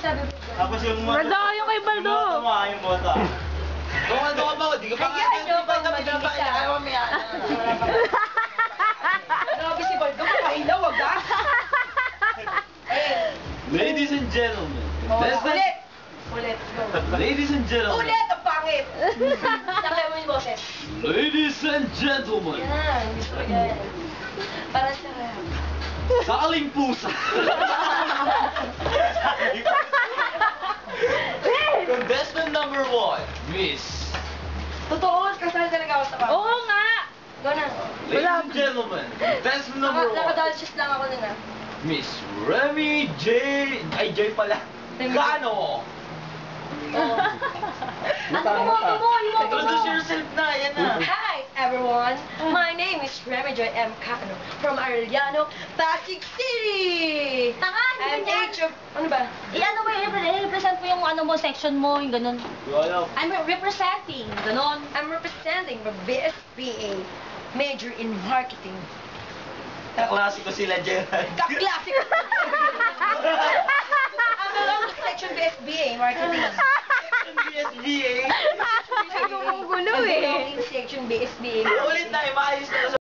sabi mo? Tapos yung Baldo, yung kay Baldo. Yung bota. Kung ano ka ba, di ka pa Ayan, yung pa pag ka pa mabilis ayaw mo yan. Grabe si Baldo, makahilaw, wag ah. Ladies and gentlemen, Oh, contestant- ulit. Ulit, go. Ladies and gentlemen, Ulit, ang pangit. Sakay mo yung boses. ladies and gentlemen, Yan, gusto ko yan. Para sa... sa aling pusa. Contestant number 1, Miss. Totoo, kasal talaga ako sa kama. Oo nga. Go na. Ladies and gentlemen, contestant number 1, Nakadalsys lang ako nun ah. Miss Remy J. Ay, J pala. Remy J. Gano? Introduce yourself na, yan na. Hi everyone, my name is Remy Joy M. Cano from Arellano, Pasig City! Tanga, I'm hindi yan. age of... Ano ba? I-ano mo, i-represent mo yung ano mo, section mo, yung ganun. Wala. I'm representing, ganun. I'm representing the BSBA, major in marketing. Kaklase ko sila, Gerald. Kaklase ko! Ano lang, section BSBA, marketing. BSBA. Ay, gumugulo eh. Section BSBA. Ulit na, maayos na